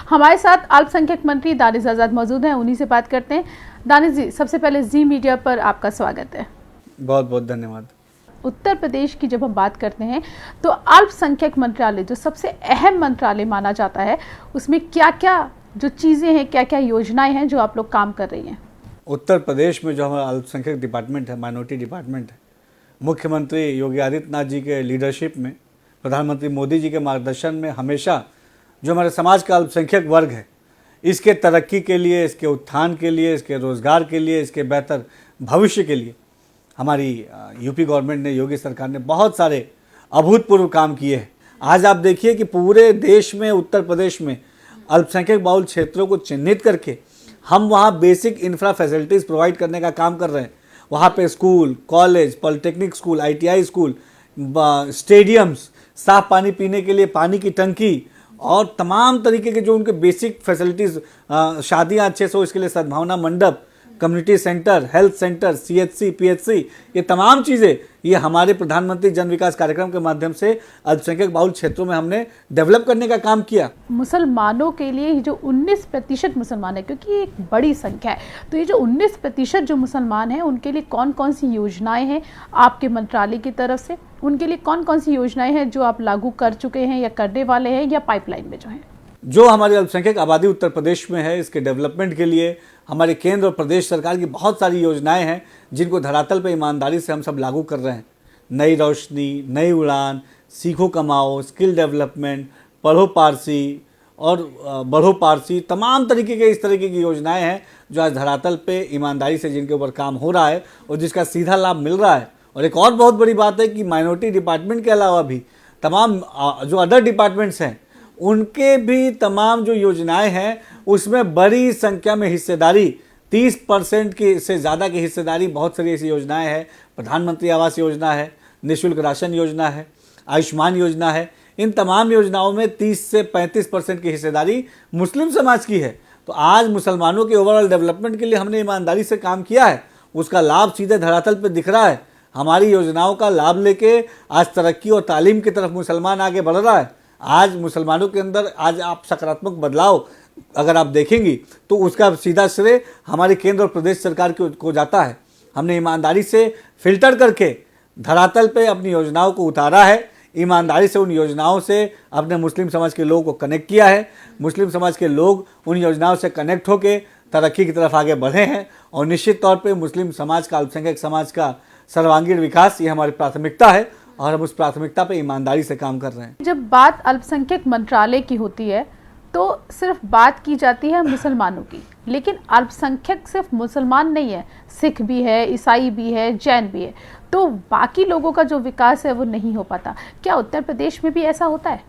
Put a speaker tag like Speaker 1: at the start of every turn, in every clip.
Speaker 1: हमारे साथ अल्पसंख्यक मंत्री दानिश आज़ाद मौजूद हैं, उन्हीं से बात करते हैं। दानिश जी, सबसे पहले जी मीडिया पर आपका स्वागत है।
Speaker 2: बहुत बहुत धन्यवाद।
Speaker 1: उत्तर प्रदेश की जब हम बात करते हैं तो अल्पसंख्यक मंत्रालय जो सबसे अहम मंत्रालय माना जाता है, उसमें क्या क्या जो चीज़ें हैं, क्या क्या योजनाएं हैं जो आप लोग काम कर रही हैं?
Speaker 2: उत्तर प्रदेश में जो हमारा अल्पसंख्यक डिपार्टमेंट है, माइनॉरिटी डिपार्टमेंट है, मुख्यमंत्री योगी आदित्यनाथ जी के लीडरशिप में, प्रधानमंत्री मोदी जी के मार्गदर्शन में हमेशा जो हमारे समाज का अल्पसंख्यक वर्ग है, इसके तरक्की के लिए, इसके उत्थान के लिए, इसके रोज़गार के लिए, इसके बेहतर भविष्य के लिए हमारी यूपी गवर्नमेंट ने, योगी सरकार ने बहुत सारे अभूतपूर्व काम किए हैं। आज आप देखिए कि पूरे देश में, उत्तर प्रदेश में अल्पसंख्यक बहुल क्षेत्रों को चिन्हित करके हम वहाँ बेसिक इंफ्रा फैसिलिटीज़ प्रोवाइड करने का काम कर रहे हैं। वहाँ पे school, college, polytechnic school, ITI school, stadiums, साफ़ पानी पीने के लिए पानी की टंकी और तमाम तरीके के जो उनके बेसिक फैसिलिटीज़, शादियाँ अच्छे से हो इसके लिए सद्भावना मंडप, community centre, health centre, CHC, PHC, ये तमाम चीज़ें ये हमारे प्रधानमंत्री जन विकास कार्यक्रम के माध्यम से अल्पसंख्यक बहुल क्षेत्रों में हमने डेवलप करने का काम किया।
Speaker 1: मुसलमानों के लिए जो 19% मुसलमान है, क्योंकि ये एक बड़ी संख्या है, तो ये जो 19% जो मुसलमान हैं उनके लिए कौन कौन सी योजनाएं हैं आपके मंत्रालय की तरफ से? उनके लिए कौन कौन सी योजनाएं हैं जो आप लागू कर चुके हैं या करने वाले हैं या पाइपलाइन में जो हैं?
Speaker 2: जो हमारी अल्पसंख्यक आबादी उत्तर प्रदेश में है, इसके डेवलपमेंट के लिए हमारे केंद्र और प्रदेश सरकार की बहुत सारी योजनाएं हैं जिनको धरातल पर ईमानदारी से हम सब लागू कर रहे हैं। नई रोशनी, नई उड़ान, सीखो कमाओ, स्किल डेवलपमेंट, पढ़ो पारसी और बढ़ो पारसी, तमाम तरीके के इस तरीके की योजनाएं हैं जो आज धरातल पे ईमानदारी से जिनके ऊपर काम हो रहा है और जिसका सीधा लाभ मिल रहा है। और एक और बहुत बड़ी बात है कि माइनॉरिटी डिपार्टमेंट के अलावा भी तमाम जो अदर डिपार्टमेंट्स हैं उनके भी तमाम जो योजनाएं हैं उसमें बड़ी संख्या में हिस्सेदारी, 30% की से ज़्यादा की हिस्सेदारी बहुत सारी ऐसी योजनाएं हैं। प्रधानमंत्री आवास योजना है, निःशुल्क राशन योजना है, आयुष्मान योजना है। इन तमाम योजनाओं में 30 से 35% की हिस्सेदारी मुस्लिम समाज की है। तो आज मुसलमानों के ओवरऑल डेवलपमेंट के लिए हमने ईमानदारी से काम किया है, उसका लाभ सीधे धरातल पर दिख रहा है। हमारी योजनाओं का लाभ लेके आज तरक्की और तालीम की तरफ मुसलमान आगे बढ़ रहा है। आज मुसलमानों के अंदर आज आप सकारात्मक बदलाव अगर आप देखेंगी तो उसका सीधा श्रेय हमारे केंद्र और प्रदेश सरकार को जाता है। हमने ईमानदारी से फिल्टर करके धरातल पे अपनी योजनाओं को उतारा है, ईमानदारी से उन योजनाओं से अपने मुस्लिम समाज के लोगों को कनेक्ट किया है। मुस्लिम समाज के लोग उन योजनाओं से कनेक्ट होकर तरक्की की तरफ आगे बढ़े हैं और निश्चित तौर पर मुस्लिम समाज का, अल्पसंख्यक समाज का सर्वांगीण विकास ये हमारी प्राथमिकता है और हम उस प्राथमिकता पे ईमानदारी से काम कर रहे हैं।
Speaker 1: जब बात अल्पसंख्यक मंत्रालय की होती है तो सिर्फ बात की जाती है मुसलमानों की, लेकिन अल्पसंख्यक सिर्फ मुसलमान नहीं है, सिख भी है, ईसाई भी है, जैन भी है, तो बाकी लोगों का जो विकास है वो नहीं हो पाता। क्या उत्तर प्रदेश में भी ऐसा होता है?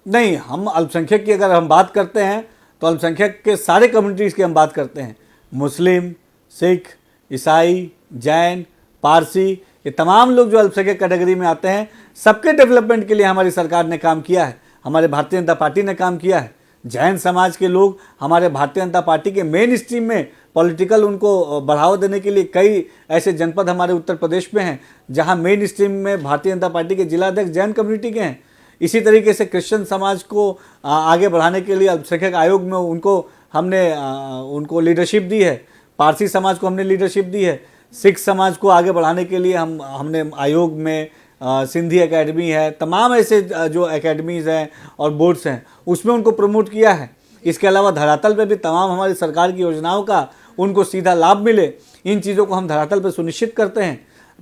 Speaker 2: नहीं, हम अल्पसंख्यक की अगर हम बात करते हैं तो अल्पसंख्यक के सारे कम्युनिटीज़ की हम बात करते हैं। मुस्लिम, सिख, ईसाई, जैन, पारसी, ये तमाम लोग जो अल्पसंख्यक कैटेगरी में आते हैं, सबके डेवलपमेंट के लिए हमारी सरकार ने काम किया है, हमारे भारतीय जनता पार्टी ने काम किया है। जैन समाज के लोग हमारे भारतीय जनता पार्टी के मेन स्ट्रीम में पॉलिटिकल उनको बढ़ावा देने के लिए कई ऐसे जनपद हमारे उत्तर प्रदेश में हैं जहां मेन स्ट्रीम में भारतीय जनता पार्टी के जिलाध्यक्ष जैन कम्युनिटी के हैं। इसी तरीके से क्रिश्चियन समाज को आगे बढ़ाने के लिए अल्पसंख्यक आयोग में हमने उनको लीडरशिप दी है, पारसी समाज को हमने लीडरशिप दी है, सिख समाज को आगे बढ़ाने के लिए हमने आयोग में सिंधी एकेडमी है, तमाम ऐसे जो एकेडमीज़ हैं और बोर्ड्स हैं उसमें उनको प्रमोट किया है। इसके अलावा धरातल पे भी तमाम हमारी सरकार की योजनाओं का उनको सीधा लाभ मिले, इन चीज़ों को हम धरातल पे सुनिश्चित करते हैं।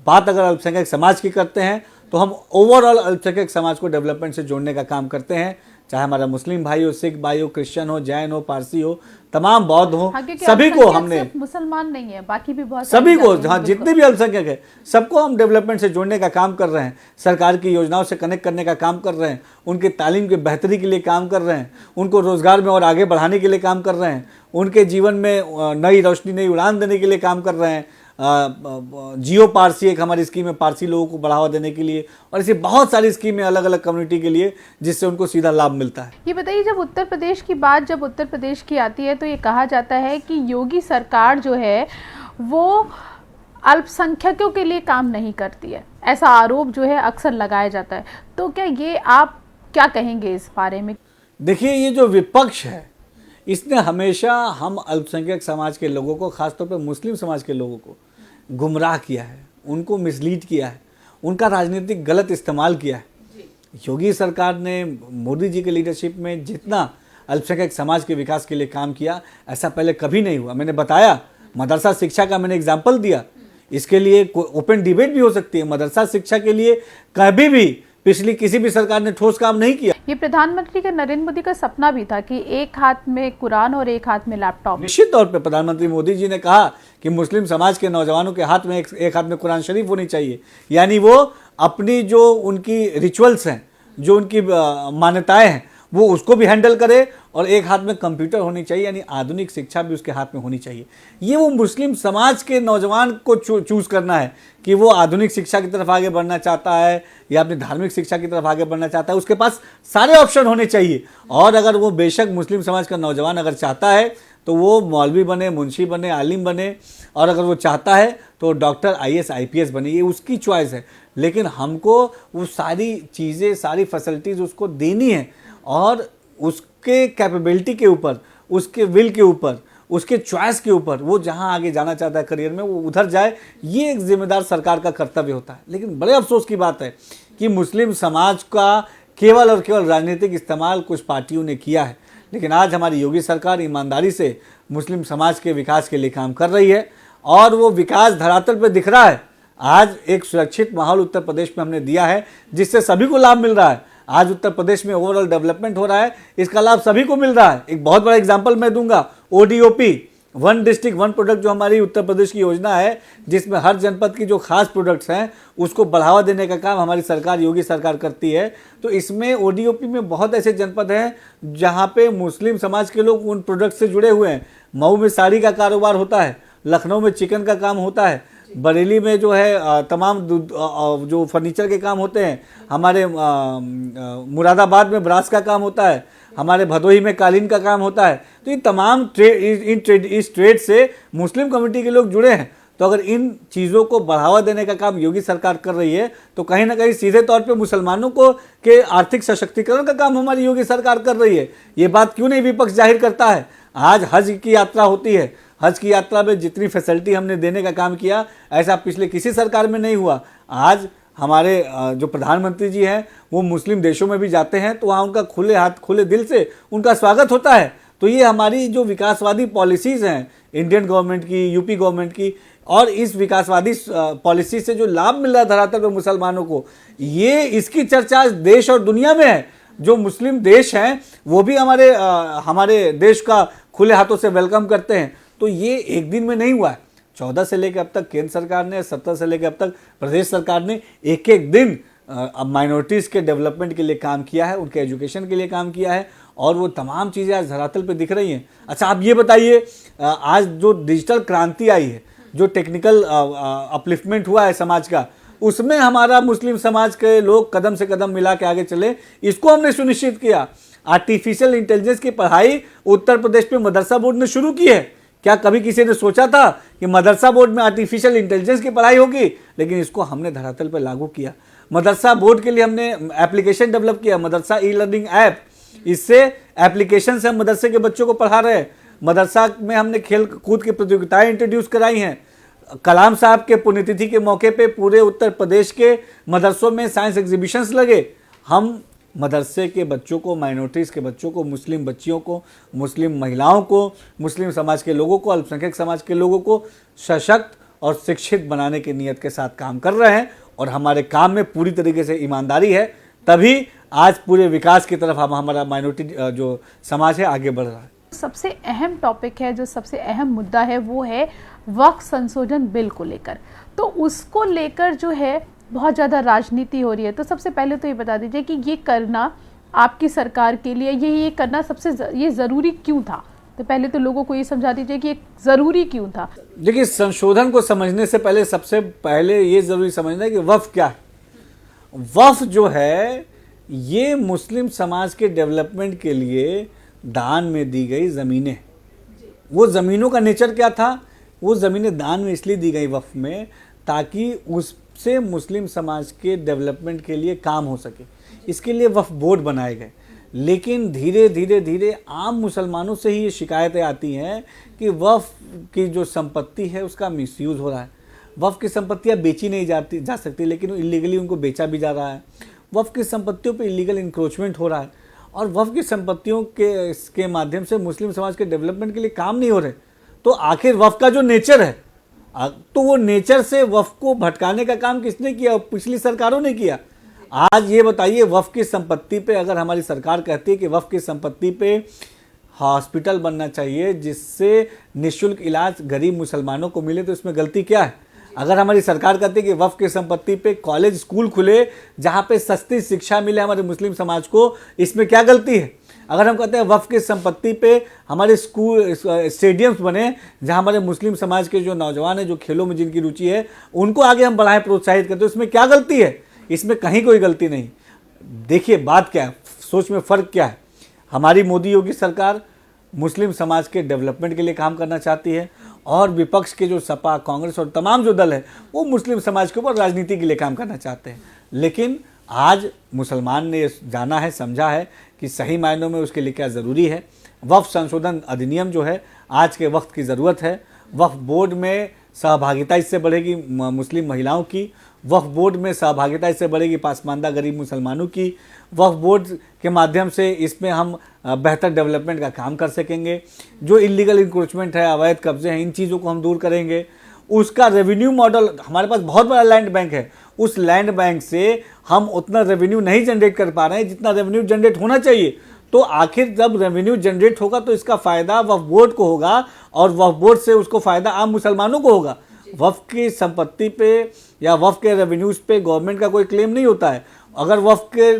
Speaker 2: बात अगर अल्पसंख्यक समाज की करते हैं तो हम ओवरऑल अल्पसंख्यक समाज को डेवलपमेंट से जोड़ने का काम करते हैं, चाहे हमारा मुस्लिम भाई हो, सिख भाई हो, क्रिश्चियन हो, जैन हो, पारसी हो, तमाम बौद्ध हो, सभी को हमने,
Speaker 1: मुसलमान नहीं है, बाकी भी बहुत
Speaker 2: सभी को, हाँ जितने भी अल्पसंख्यक है सबको हम डेवलपमेंट से जोड़ने का काम कर रहे हैं, सरकार की योजनाओं से कनेक्ट करने का काम कर रहे हैं, उनकी तालीम की बेहतरी के लिए काम कर रहे हैं, उनको रोजगार में और आगे बढ़ाने के लिए काम कर रहे हैं, उनके जीवन में नई रोशनी, नई उड़ान देने के लिए काम कर रहे हैं। जियो पारसी एक हमारी स्कीम है पारसी लोगों को बढ़ावा देने के लिए, और ऐसी बहुत सारी स्कीमें अलग अलग कम्युनिटी के लिए जिससे उनको सीधा लाभ मिलता है।
Speaker 1: ये बताइए, जब उत्तर प्रदेश की आती है तो ये कहा जाता है कि योगी सरकार जो है वो अल्पसंख्यकों के लिए काम नहीं करती है, ऐसा आरोप जो है अक्सर लगाया जाता है। तो क्या ये आप क्या कहेंगे इस बारे में?
Speaker 2: देखिए, ये जो विपक्ष है इसने हमेशा हम अल्पसंख्यक समाज के लोगों को, खासतौर पर मुस्लिम समाज के लोगों को गुमराह किया है, उनको मिसलीड किया है, उनका राजनीतिक गलत इस्तेमाल किया है। योगी सरकार ने मोदी जी के लीडरशिप में जितना अल्पसंख्यक समाज के विकास के लिए काम किया, ऐसा पहले कभी नहीं हुआ। मैंने बताया, मदरसा शिक्षा का मैंने एग्जाम्पल दिया, इसके लिए ओपन डिबेट भी हो सकती है। मदरसा शिक्षा के लिए कभी भी पिछली किसी भी सरकार ने ठोस काम नहीं किया।
Speaker 1: ये प्रधानमंत्री के नरेंद्र मोदी का सपना भी था कि एक हाथ में कुरान और एक हाथ में लैपटॉप।
Speaker 2: निश्चित तौर पे प्रधानमंत्री मोदी जी ने कहा कि मुस्लिम समाज के नौजवानों के हाथ में एक हाथ में कुरान शरीफ होनी चाहिए, यानी वो अपनी जो उनकी रिचुअल्स हैं, जो उनकी मान्यताएं हैं, वो उसको भी हैंडल करे, और एक हाथ में कंप्यूटर होनी चाहिए, यानी आधुनिक शिक्षा भी उसके हाथ में होनी चाहिए। ये वो मुस्लिम समाज के नौजवान को चूज करना है कि वो आधुनिक शिक्षा की तरफ आगे बढ़ना चाहता है या अपनी धार्मिक शिक्षा की तरफ आगे बढ़ना चाहता है। उसके पास सारे ऑप्शन होने चाहिए। और अगर वो बेशक मुस्लिम समाज का नौजवान अगर चाहता है तो वो मौलवी बने, मुंशी बने, आलिम बने, और अगर वो चाहता है तो डॉक्टर, IAS, IPS बने, ये उसकी चॉइस है। लेकिन हमको वो सारी चीज़ें, सारी फैसिलिटीज़ उसको देनी है, और उसके कैपेबिलिटी के ऊपर, उसके विल के ऊपर, उसके चॉइस के ऊपर, वो जहां आगे जाना चाहता है करियर में, वो उधर जाए। ये एक जिम्मेदार सरकार का कर्तव्य होता है। लेकिन बड़े अफसोस की बात है कि मुस्लिम समाज का केवल और केवल राजनीतिक इस्तेमाल कुछ पार्टियों ने किया है। लेकिन आज हमारी योगी सरकार ईमानदारी से मुस्लिम समाज के विकास के लिए काम कर रही है, और वो विकास धरातल पर दिख रहा है। आज एक सुरक्षित माहौल उत्तर प्रदेश में हमने दिया है, जिससे सभी को लाभ मिल रहा है। आज उत्तर प्रदेश में ओवरऑल डेवलपमेंट हो रहा है, इसका लाभ सभी को मिल रहा है। एक बहुत बड़ा एग्जांपल मैं दूंगा, ODOP, one district one product, जो हमारी उत्तर प्रदेश की योजना है, जिसमें हर जनपद की जो खास प्रोडक्ट्स हैं उसको बढ़ावा देने का काम हमारी सरकार, योगी सरकार करती है। तो इसमें ODOP में बहुत ऐसे जनपद हैं जहाँ पे मुस्लिम समाज के लोग उन प्रोडक्ट से जुड़े हुए हैं। मऊ में साड़ी का कारोबार होता है, लखनऊ में चिकन का काम होता है, बरेली में जो है तमाम जो फर्नीचर के काम होते हैं, हमारे मुरादाबाद में ब्रास का काम होता है, हमारे भदोही में कालीन का काम होता है। तो ये तमाम इस ट्रेड से मुस्लिम कम्युनिटी के लोग जुड़े हैं। तो अगर इन चीज़ों को बढ़ावा देने का काम योगी सरकार कर रही है, तो कहीं ना कहीं सीधे तौर पे मुसलमानों को के आर्थिक सशक्तिकरण का काम हमारी योगी सरकार कर रही है। ये बात क्यों नहीं विपक्ष जाहिर करता है? आज हज की यात्रा होती है, हज की यात्रा में जितनी फैसिलिटी हमने देने का काम किया, ऐसा पिछले किसी सरकार में नहीं हुआ। आज हमारे जो प्रधानमंत्री जी हैं वो मुस्लिम देशों में भी जाते हैं, तो वहाँ उनका खुले हाथ, खुले दिल से उनका स्वागत होता है। तो ये हमारी जो विकासवादी पॉलिसीज़ हैं इंडियन गवर्नमेंट की, यूपी गवर्नमेंट की, और इस विकासवादी पॉलिसी से जो लाभ मिल रहा है धरातल पर मुसलमानों को, ये इसकी चर्चा देश और दुनिया में है। जो मुस्लिम देश हैं वो भी हमारे देश का खुले हाथों से वेलकम करते हैं। तो ये एक दिन में नहीं हुआ है। 14 से लेकर अब तक केंद्र सरकार ने, 17 से लेकर अब तक प्रदेश सरकार ने एक एक दिन माइनॉरिटीज़ के डेवलपमेंट के लिए काम किया है, उनके एजुकेशन के लिए काम किया है, और वो तमाम चीज़ें आज धरातल पे दिख रही हैं। अच्छा, आप ये बताइए, आज जो डिजिटल क्रांति आई है, जो टेक्निकल अपलिफ्टमेंट हुआ है समाज का, उसमें हमारा मुस्लिम समाज के लोग कदम से कदम मिला के आगे चले, इसको हमने सुनिश्चित किया। आर्टिफिशियल इंटेलिजेंस की पढ़ाई उत्तर प्रदेश में मदरसा बोर्ड ने शुरू की है। क्या कभी किसी ने सोचा था कि मदरसा बोर्ड में आर्टिफिशियल इंटेलिजेंस की पढ़ाई होगी? लेकिन इसको हमने धरातल पर लागू किया। मदरसा बोर्ड के लिए हमने एप्लीकेशन डेवलप किया, मदरसा ई-लर्निंग ऐप। इससे एप्लीकेशन से हम मदरसे के बच्चों को पढ़ा रहे हैं। मदरसा में हमने खेल कूद की प्रतियोगिताएं इंट्रोड्यूस कराई हैं। कलाम साहब के पुण्यतिथि के मौके पे पूरे उत्तर प्रदेश के मदरसों में साइंस एग्जीबिशंस लगे। हम मदरसे के बच्चों को, माइनॉरिटीज़ के बच्चों को, मुस्लिम बच्चियों को, मुस्लिम महिलाओं को, मुस्लिम समाज के लोगों को, अल्पसंख्यक समाज के लोगों को सशक्त और शिक्षित बनाने की नीयत के साथ काम कर रहे हैं। और हमारे काम में पूरी तरीके से ईमानदारी है, तभी आज पूरे विकास की तरफ हमारा माइनॉरिटी जो समाज है आगे बढ़ रहा है।
Speaker 1: सबसे अहम टॉपिक है, जो सबसे अहम मुद्दा है, वो है वक्फ संशोधन बिल को लेकर। तो उसको लेकर जो है बहुत ज़्यादा राजनीति हो रही है। तो सबसे पहले तो ये बता दीजिए कि ये करना आपकी सरकार के लिए, ये करना ये ज़रूरी क्यों था? तो पहले तो लोगों को ये समझा दीजिए कि ये ज़रूरी क्यों था।
Speaker 2: देखिए, संशोधन को समझने से पहले सबसे पहले ये ज़रूरी समझना है कि वक्फ क्या है। वक्फ जो है ये मुस्लिम समाज के डेवलपमेंट के लिए दान में दी गई ज़मीनें। वो ज़मीनों का नेचर क्या था? वो ज़मीनें दान में इसलिए दी गई वक्फ में ताकि उससे मुस्लिम समाज के डेवलपमेंट के लिए काम हो सके। इसके लिए वक्फ बोर्ड बनाए गए। लेकिन धीरे धीरे धीरे आम मुसलमानों से ही ये शिकायतें आती हैं कि वक्फ की जो संपत्ति है उसका मिसयूज़ हो रहा है। वक्फ की संपत्तियाँ बेची नहीं जा सकती, लेकिन इलीगली उनको बेचा भी जा रहा है। वक्फ की संपत्तियों पे इलीगल इंक्रोचमेंट हो रहा है और वक्फ की संपत्तियों के माध्यम से मुस्लिम समाज के डेवलपमेंट के लिए काम नहीं हो रहे। तो आखिर वक्फ का जो नेचर है, तो वो नेचर से वक्फ को भटकाने का काम किसने किया? पिछली सरकारों ने किया। आज ये बताइए, वक्फ की संपत्ति पे अगर हमारी सरकार कहती है कि वक्फ की संपत्ति पे हॉस्पिटल बनना चाहिए जिससे निःशुल्क इलाज गरीब मुसलमानों को मिले, तो इसमें गलती क्या है? अगर हमारी सरकार कहती है कि वक्फ की संपत्ति पे कॉलेज स्कूल खुले जहाँ पे सस्ती शिक्षा मिले हमारे मुस्लिम समाज को, इसमें क्या गलती है? अगर हम कहते हैं वक्फ की संपत्ति पे हमारे स्कूल स्टेडियम्स बने जहाँ हमारे मुस्लिम समाज के जो नौजवान हैं, जो खेलों में जिनकी रुचि है, उनको आगे हम बढ़ाएं, प्रोत्साहित करते, तो इसमें क्या गलती है? इसमें कहीं कोई गलती नहीं। देखिए बात क्या है, सोच में फ़र्क क्या है। हमारी मोदी योगी सरकार मुस्लिम समाज के डेवलपमेंट के लिए काम करना चाहती है और विपक्ष के जो सपा, कांग्रेस और तमाम जो दल है वो मुस्लिम समाज के ऊपर राजनीति के लिए काम करना चाहते हैं। लेकिन आज मुसलमान ने जाना है, समझा है कि सही मायनों में उसके लिए क्या ज़रूरी है। वक्फ संशोधन अधिनियम जो है आज के वक्त की ज़रूरत है। वक्फ बोर्ड में सहभागिता इससे बढ़ेगी मुस्लिम महिलाओं की, वक्फ बोर्ड में सहभागिता इससे बढ़ेगी पासमानदा गरीब मुसलमानों की। वक्फ बोर्ड के माध्यम से इसमें हम बेहतर डेवलपमेंट का काम कर सकेंगे। जो इलीगल इंक्रोचमेंट है, अवैध कब्जे हैं, इन चीज़ों को हम दूर करेंगे। उसका रेवेन्यू मॉडल, हमारे पास बहुत बड़ा लैंड बैंक है, उस लैंड बैंक से हम उतना रेवेन्यू नहीं जनरेट कर पा रहे हैं जितना रेवेन्यू जनरेट होना चाहिए। तो आखिर जब रेवेन्यू जनरेट होगा तो इसका फ़ायदा वक्फ बोर्ड को होगा और वक्फ बोर्ड से उसको फ़ायदा आम मुसलमानों को होगा। वक्फ की संपत्ति पे या वक्फ के रेवेन्यूज़ पे गवर्नमेंट का कोई क्लेम नहीं होता है। अगर वक्फ के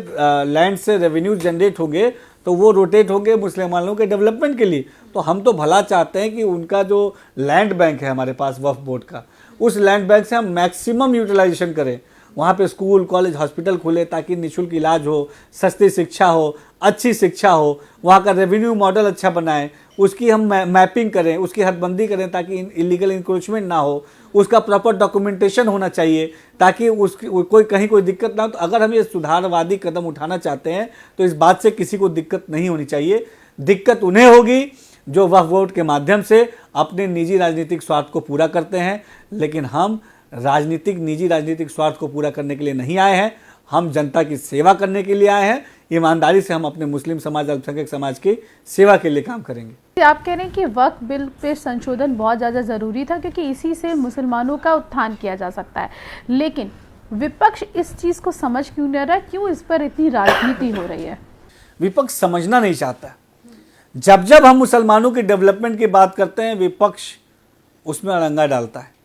Speaker 2: लैंड से रेवेन्यू जनरेट होंगे तो वो रोटेट होंगे मुसलमानों के डेवलपमेंट के लिए। तो हम तो भला चाहते हैं कि उनका जो लैंड बैंक है हमारे पास वक्फ बोर्ड का, उस लैंड बैंक से हम मैक्सिमम यूटिलाइजेशन करें। वहाँ पे स्कूल, कॉलेज, हॉस्पिटल खुले ताकि निःशुल्क इलाज हो, सस्ती शिक्षा हो, अच्छी शिक्षा हो। वहाँ का रेवेन्यू मॉडल अच्छा बनाएं, उसकी हम मैपिंग करें, उसकी हदबंदी करें ताकि इलीगल इंक्रोचमेंट ना हो। उसका प्रॉपर डॉक्यूमेंटेशन होना चाहिए ताकि उसकी कोई दिक्कत ना हो। तो अगर हम ये सुधारवादी कदम उठाना चाहते हैं तो इस बात से किसी को दिक्कत नहीं होनी चाहिए। दिक्कत उन्हें होगी जो वक्फ बोर्ड के माध्यम से अपने निजी राजनीतिक स्वार्थ को पूरा करते हैं। लेकिन हम निजी राजनीतिक स्वार्थ को पूरा करने के लिए नहीं आए हैं, हम जनता की सेवा करने के लिए आए हैं। ईमानदारी से हम अपने मुस्लिम समाज, अल्पसंख्यक समाज की सेवा के लिए काम करेंगे।
Speaker 1: आप कह रहे हैं कि वक्फ बिल पे संशोधन बहुत ज़्यादा ज़रूरी था क्योंकि इसी से मुसलमानों का उत्थान किया जा सकता है, लेकिन विपक्ष इस चीज़ को समझ क्यों नहीं रहा? क्यों इस पर इतनी राजनीति हो रही है?
Speaker 2: विपक्ष समझना नहीं चाहता। जब हम मुसलमानों के डेवलपमेंट की बात करते हैं, विपक्ष उसमें अड़ंगा डालता है।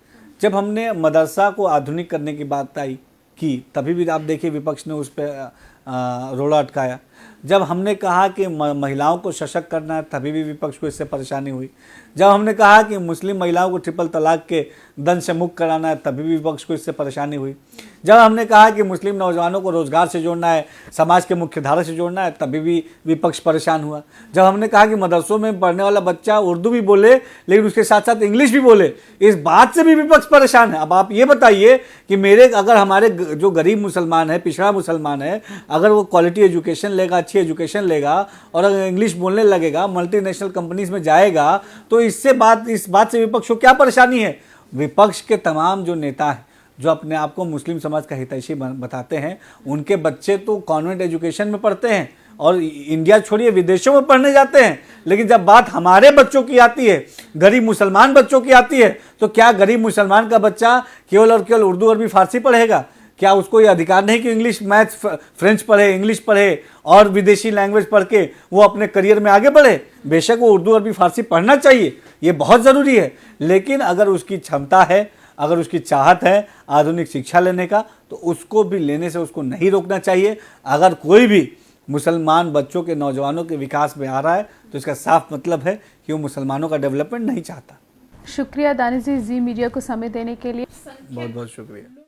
Speaker 2: जब हमने मदरसा को आधुनिक करने की बात की तभी भी आप देखिए विपक्ष ने उस पर रोड़ा अटकाया। जब हमने कहा कि महिलाओं को सशक्त करना है तभी भी विपक्ष को इससे परेशानी हुई। जब हमने कहा कि मुस्लिम महिलाओं को ट्रिपल तलाक के दंड से मुक्त कराना है तभी भी विपक्ष को इससे परेशानी हुई। जब हमने कहा कि मुस्लिम नौजवानों को रोज़गार से जोड़ना है, समाज के मुख्य धारा से जोड़ना है, तभी भी विपक्ष परेशान हुआ। जब हमने कहा कि मदरसों में पढ़ने वाला बच्चा उर्दू भी बोले लेकिन उसके साथ साथ इंग्लिश भी बोले, इस बात से भी विपक्ष परेशान है। अब आप ये बताइए कि अगर हमारे जो गरीब मुसलमान है, पिछड़ा मुसलमान है, अगर वो क्वालिटी एजुकेशन लेगा, अच्छी एजुकेशन लेगा और अगर इंग्लिश बोलने लगेगा, मल्टीनेशनल कंपनीज में जाएगा, तो इस बात से विपक्ष को क्या परेशानी है? विपक्ष के तमाम जो नेता हैं जो अपने आप को मुस्लिम समाज का हितैषी बताते हैं, उनके बच्चे तो कॉन्वेंट एजुकेशन में पढ़ते हैं और इंडिया छोड़िए विदेशों में पढ़ने जाते हैं। लेकिन जब बात हमारे बच्चों की आती है, गरीब मुसलमान बच्चों की आती है, तो क्या गरीब मुसलमान का बच्चा केवल और केवल उर्दू, अरबी, फारसी पढ़ेगा? क्या उसको ये अधिकार नहीं कि इंग्लिश, मैथ, फ्रेंच पढ़े, इंग्लिश पढ़े और विदेशी लैंग्वेज पढ़ के वो अपने करियर में आगे बढ़े? बेशक वो उर्दू, अरबी, फारसी पढ़ना चाहिए, ये बहुत ज़रूरी है। लेकिन अगर उसकी क्षमता है, अगर उसकी चाहत है आधुनिक शिक्षा लेने का, तो उसको भी लेने से उसको नहीं रोकना चाहिए। अगर कोई भी मुसलमान बच्चों के, नौजवानों के विकास में आ रहा है तो इसका साफ मतलब है कि वो मुसलमानों का डेवलपमेंट नहीं चाहता।
Speaker 1: शुक्रिया दानिश जी, जी मीडिया को समय देने के लिए।
Speaker 2: बहुत बहुत शुक्रिया।